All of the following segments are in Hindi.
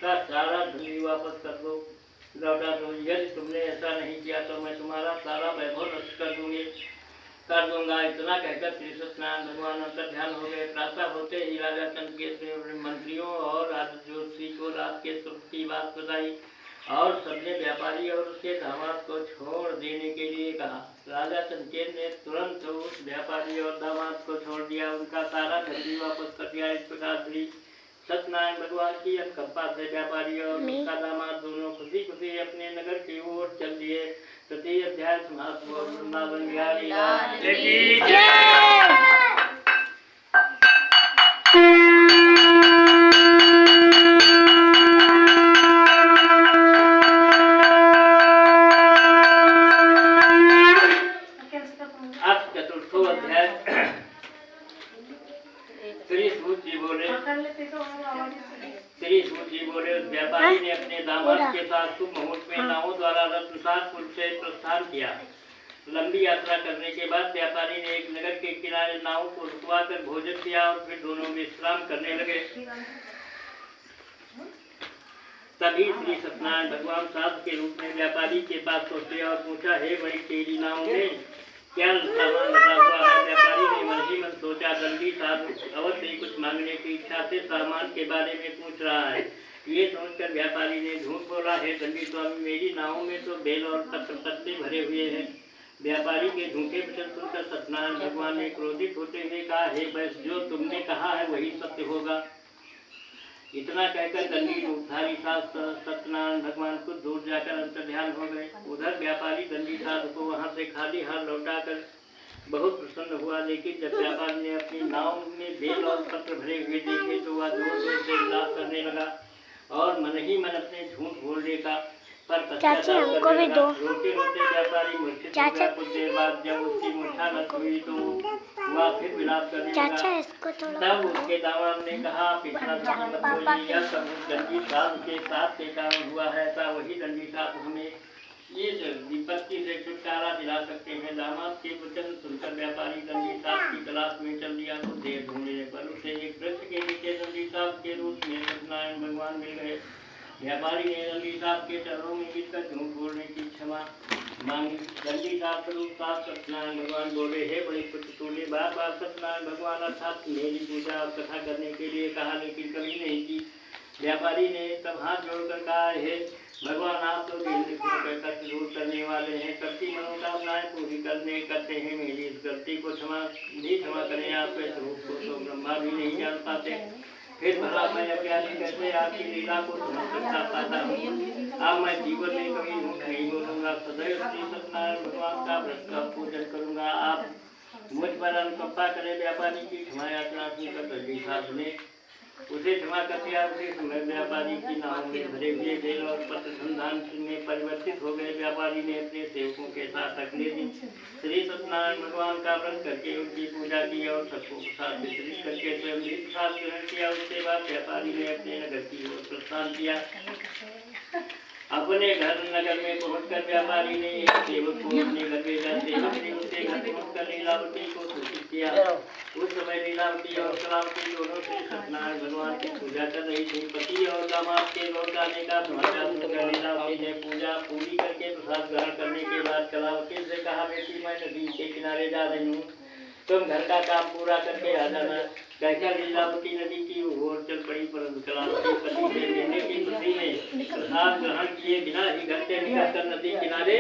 का सारा धन भी वापस कर दो, लौटा दो। यदि तुमने ऐसा नहीं किया तो मैं तुम्हारा सारा वैभव नष्ट कर दूंगा। इतना कहकर श्री सत्यनारायण भगवान अंतर ध्यान हो गए। प्रातः होते ही राजा चंद्र के मंत्रियों और राजा ज्योतिषी को रात के स्वप्न की बात बताई और सबने व्यापारी और उसके दामाद को छोड़ देने के लिए कहा। राजा चंद्रकेत ने तुरंत उस व्यापारी और दामाद को छोड़ दिया, उनका सारा धन भी वापस कर दिया। इस प्रकार श्री सत्यनारायण भगवान की अनुकंपा से व्यापारी और उसका दामाद दोनों खुशी खुशी अपने नगर की ओर चल दिए। तृतीय अध्याय समाप्त हुआ। वृंदावन बिहारी लाल की जय। व्यापारी ने अपने दामाद के साथ शुभ मुहूर्त में नावों द्वारा रत्नसारपुर से प्रस्थान किया। लंबी यात्रा करने के बाद व्यापारी ने एक नगर के किनारे नाव को रुकवा कर भोजन किया और फिर दोनों विश्राम करने लगे। तभी श्री सत्यनारायण भगवान साधु के रूप में व्यापारी के पास पहुंचे और पूछा, हे बड़ी तेरी नाव में क्या सामान लगा हुआ है? व्यापारी ने मन ही मन सोचा, दंडी साधु अवश्य ही कुछ मांगने की इच्छा से सामान के बारे में पूछ रहा है। ये सोचकर व्यापारी ने झूठ बोला, है दंडी स्वामी, मेरी नाव में तो बेल और पत्ते भरे हुए हैं। व्यापारी के झूठे वचन सुनकर सत्यनारायण भगवान ने क्रोधित होते हुए कहा, हे बस जो तुमने कहा है वही सत्य होगा। इतना कहकर दंडी रूपधारी साधु सत्यनारायण भगवान को दूर जाकर अंतर्ध्यान हो गए। उधर व्यापारी दंडी साधु को वहां से खाली हाथ लौटाकर बहुत प्रसन्न हुआ, लेकिन जब व्यापारी ने अपनी नाव में बेल और पत्र भरे हुए देखे तो वह जोर जोर से विलाप करने लगा और मन ही मन अपने झूठ बोलने का चाची हमको भी दो। रोते रोते व्यापारी मूर्छित हो गया। कुछ देर बाद जब उसकी मूर्छा नष्ट हुई तो वह फिर विलाप करने लगा। तब उसके दामाद ने कहा, पिछला मत बोलिए, यह सब दंडी साधु के साथ के कारण हुआ है। ऐसा वही दंडी साधु हमें इस विपत्ति से छुटकारा दिला सकते हैं। दामाद के वचन सुनकर व्यापारी दंडी साधु की तलाश में चल दिया। कुछ देर ढूंढने पर उसे एक वृक्ष के नीचे दंडी साधु के रूप में सत्यनारायण भगवान मिल गए। व्यापारी ने दंडी साधु के चरणों में गिरकर झूठ बोलने की क्षमा मांगी। दंडी साधु सत्यनारायण भगवान बोले, हे बड़ी पुत्र, तूने बार बार सत्यनारायण भगवान अर्थात मेरी पूजा और कथा करने के लिए कहा, लेकिन कभी नहीं की। व्यापारी ने तब हाथ जोड़कर कहा, हे भगवान, आप तो कष्ट दूर करने वाले हैं, सबकी मनोकामनाएं पूरी करते हैं। मेरी इस गलती को क्षमा करें। आपके स्वरूप को तो ब्रह्मा भी नहीं जान पाते, फिर भला मैं अज्ञानी कैसे आपकी लीला को समझ पाता हूँ। अब मैं जीवन में कभी झूठ नहीं बोलूंगा, सदैव श्री सत्यनारायण भगवान का व्रत का पूजन करूंगा। आप मुझ पर अनुकंपा करें। व्यापारी की क्षमा याचना सुनकर दंडी साधु ने उसे क्षमा कर दिया। उसी समय व्यापारी की नाव में भरे हुए बेल और पत्र धन में परिवर्तित हो गए। व्यापारी ने अपने सेवकों के साथ अगले दिन श्री सत्यनारायण भगवान का व्रत करके उनकी पूजा की और सबको प्रसाद वितरित करके स्वयं भी प्रसाद ग्रहण किया। उसके बाद व्यापारी ने अपने नगर की ओर प्रस्थान किया। अपने घर नगर में पहुंचकर व्यापारी ने एक सेवक को अपने घर भेजा। सेवक ने उसके घर पहुंचकर लीलावती को सूचित किया। उस समय लीलावती और कलावती दोनों श्री सत्यनारायण भगवान की पूजा कर रही थी। पति और दामाद के लौट आने का समाचार सुनकर लीलावती ने पूजा पूरी करके प्रसाद ग्रहण करने के बाद कलावती से कहा, बेटी, मैं नदी के किनारे जा रही हूँ, तुम घर का काम पूरा करके आ जाना। कहकर लीलावती नदी की ओर चल पड़ी, परंतु कलावती पति से मिलने की खुशी में प्रसाद ग्रहण किए बिना ही घर से निकलकर नदी किनारे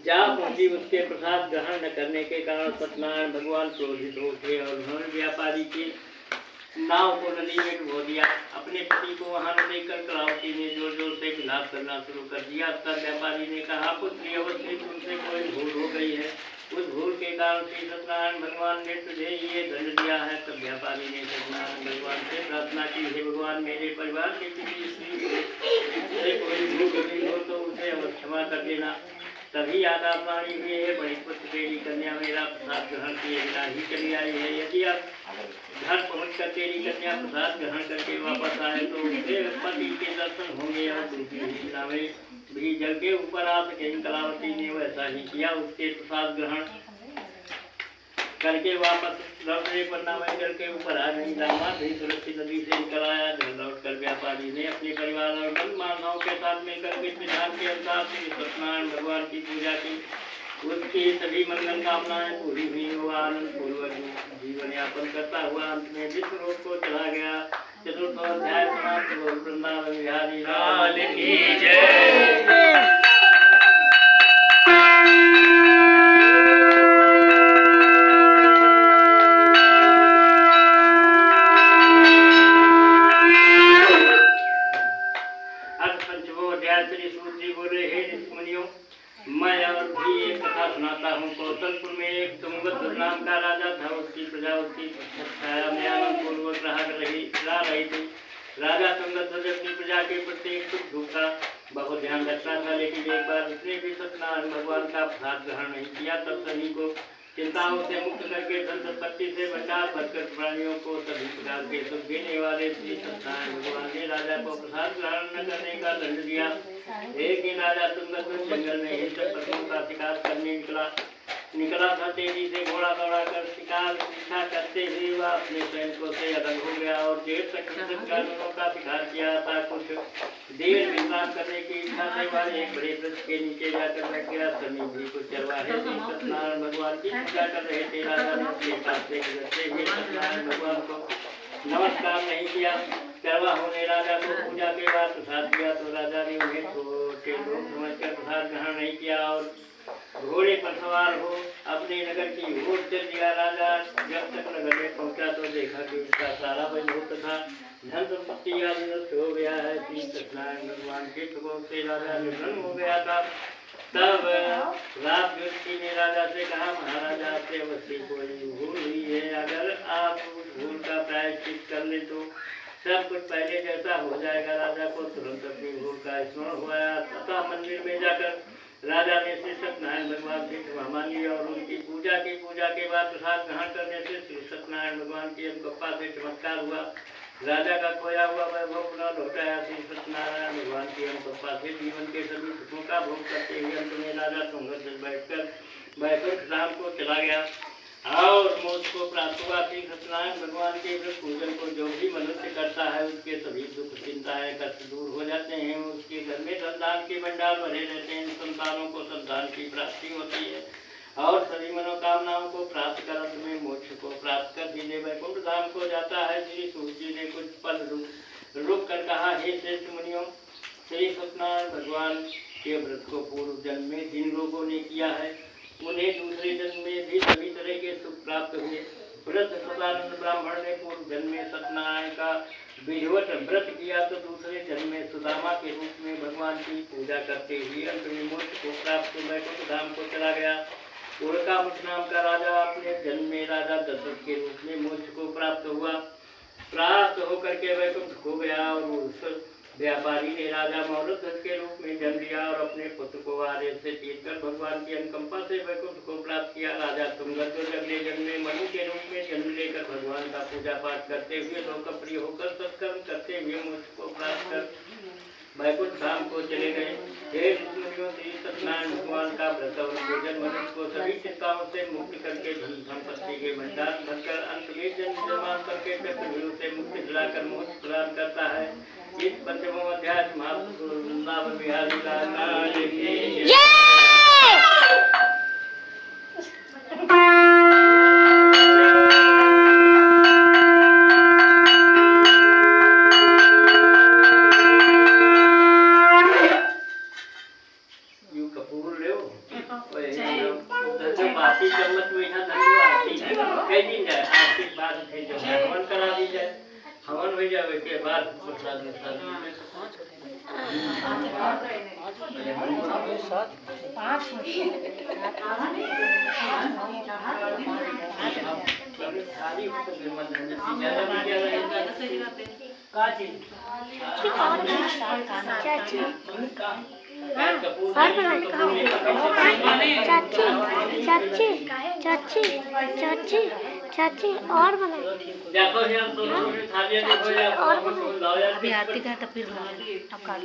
जा पहुंची। उसके प्रसाद ग्रहण न करने के कारण सत्यनारायण भगवान क्रोधित हो उठे और उन्होंने व्यापारी की नाव को नदी में डुबो दिया। अपने पति को वहां न देखकर कलावती ने जोर जोर से विलाप करना शुरू कर दिया। तब व्यापारी ने कहा, पुत्री, अवश्य तुमसे कोई भूल हो गई है। उस भूल के कारण श्री सत्यनारायण भगवान ने तुझे ये दंड दिया है। तब व्यापारी ने सत्यनारायण भगवान से प्रार्थना की, हे भगवान, मेरे परिवार के किसी स्त्री से कोई भूल हुई हो तो उसे अवश्य क्षमा कर देना। तभी आकाशवाणी हुई, है बड़ी पुत्र, तेरी कन्या मेरा प्रसाद ग्रहण किए बिना ही चली आई है। यदि आप घर पहुंचकर तेरी कन्या प्रसाद ग्रहण करके वापस आए तो उसके पति के दर्शन होंगे और दूसरी नावें भी जल के ऊपर आ सकेंगी। कलावती ने वैसा ही किया। उसके प्रसाद ग्रहण करके वापस लौट रहे पन्ना में जल के ऊपर आ गई। दामाद भी सुरक्षित नदी से निकल आया। घर लौट कर व्यापारी ने अपने परिवार और बंधु बांधवों के साथ मिलकर के विधान के अनुसार श्री सत्यनारायण भगवान की पूजा की। उसकी सभी मंगल कामनाएं पूरी हुई। वो आनंद पूर्वक जीवन यापन करता हुआ अंत में विश्व लोक को चला गया। चतुर्थ अध्याय समाप्त। वृंदावन बिहारी लाल की जय। मैं और भी एक कथा सुनाता हूँ। कौशलपुर में एक तुंगभद्र नाम का राजा था। उसकी प्रजा उसकी छाया में आनंद पूर्वक रह रही थी। राजा तुंगभद्र अपनी प्रजा के प्रति सुख दुख का बहुत ध्यान रखता था, लेकिन एक बार उसने भी सत्यनारायण भगवान का प्रसाद ग्रहण नहीं किया। तब सभी को चिंताओं से मुक्त करके धन संपत्ति से भंडार भरकर प्राणियों को सभी प्रकार के सुख देने वाले श्री सत्यनारायण भगवान ने राजा को प्रसाद ग्रहण न करने का दंड दिया। एक दिन राजा तुंगभद्र जंगल में हिंसक पशुओं का शिकार करने निकला था। तेजी से घोड़ा दौड़ाकर शिकार पीछा करते हुए वह अपने सैनिकों से अलग हो गया और देर तक हिंसक जानवरों का शिकार किया था। कुछ देर विश्राम करने की इच्छा से वह एक बड़े वृक्ष के नीचे जाकर बैठ गया। सभी भी कुछ चरवाहे सत्यनारायण भगवान की पूजा कर रहे थे। राजा ने अपने पास से गुजरते हुए सत्यनारायण भगवान को नमस्कार नहीं किया। चरवाहों ने राजा को पूजा के बाद प्रसाद दिया तो राजा ने उन्हें छोटे लोग समझकर प्रसाद ग्रहण नहीं किया और घोड़े पर सवार हो अपने नगर की ओर चल दिया। राजा जब तक नगर में पहुंचा तो देखा कि उसका सारा वैभव था धन संपत्ति आदि नष्ट हो गया है। श्री सत्यनारायण भगवान के प्रकोप से राजा निर्धन हो गया था। तब रात व्यक्ति ने राजा से कहा, महाराजा आपसे अवश्य कोई भूल हुई है। अगर आप उस भूल का प्रायश्चित कर ले तो सब कुछ पहले जैसा हो जाएगा। राजा को तुरंत अपनी भूल का स्मरण हुआ तथा मंदिर में जाकर राजा ने श्री सत्यनारायण भगवान से क्षमा मांगी और उनकी पूजा के बाद प्रसाद ग्रहण करने से श्री सत्यनारायण भगवान की अनुकंपा से चमत्कार हुआ। राजा का खोया हुआ वैभव पुनः लौटाया। श्री सत्यनारायण भगवान की अनुकंपा से जीवन के सभी सुखों का भोग करते हुए अंत में राजा तुंगभद्र बैठकर वैकुंठ धाम को चला गया और मोक्ष को प्राप्त हुआ। श्री सत्यनारायण भगवान के व्रत पूजन को जो भी मनुष्य करता है उसके सभी दुख चिंताएं कष्ट दूर हो जाते हैं। उसके घर में संतान के भंडार भरे रहते हैं। संतानों को संतान की प्राप्ति होती है और सभी मनोकामनाओं को प्राप्त कर अंत में मोक्ष को प्राप्त कर सीधे वैकुंठ धाम को जाता है। श्री सूर्य ने कुछ पल रुक कर कहा, हे श्रेष्ठ मुनियों, श्री सत्यनारायण भगवान के व्रत को पूर्व जन्म में जिन लोगों ने किया है उन्हें दूसरे जन्म में भी सभी तरह के सुख प्राप्त हुए। व्रत सदानंद ब्राह्मण ने पूर्व जन्म में सत्यनारायण का विधिवत व्रत किया तो दूसरे जन्म में सुदामा के रूप में भगवान की पूजा करते हुए अंत में मोक्ष को प्राप्त वैकुंठ धाम को चला गया। उल्कामुख नाम का राजा अपने जन्म में राजा दशरथ के रूप में मोक्ष को प्राप्त होकर के वैकुंठ खो गया और उस व्यापारी ने राजा मौलध्वज के रूप में जन्म लिया और अपने पुत्र को आदेश से जीतकर भगवान की अनुकंपा से वैकुंठ को प्राप्त किया। राजा तुंगभद्र अगले जन्म में मनु के रूप में जन्म लेकर भगवान का पूजा पाठ करते हुए लोकप्रिय होकर सत्कर्म करते हुए मोक्ष को प्राप्त कर वैकुंठ धाम को चले गए। हे ऋषियों, श्री सत्यनारायण भगवान का व्रत और पूजन मनुष्य को सभी चिंताओं से मुक्त करके धन संपत्ति के भंडार भरकर अंत में जन्म जन्मांतर के चक्रव्यूह से मुक्ति दिलाकर मोक्ष प्रदान करता है। इस पंचमों अध्याय महापुरुष वृंदावन बिहारी लाल की जय। यू कपूर ले जो बाती चम्मच में यहाँ आरती कई दिन जाए आरती बाद थे जो हवन करा दी जाए। हवन हो जाए के बाद प्रसाद चाची और बनाए देखो यार, दोनों थालियां देखो यार, और अभी आरती का तो फिर अब काट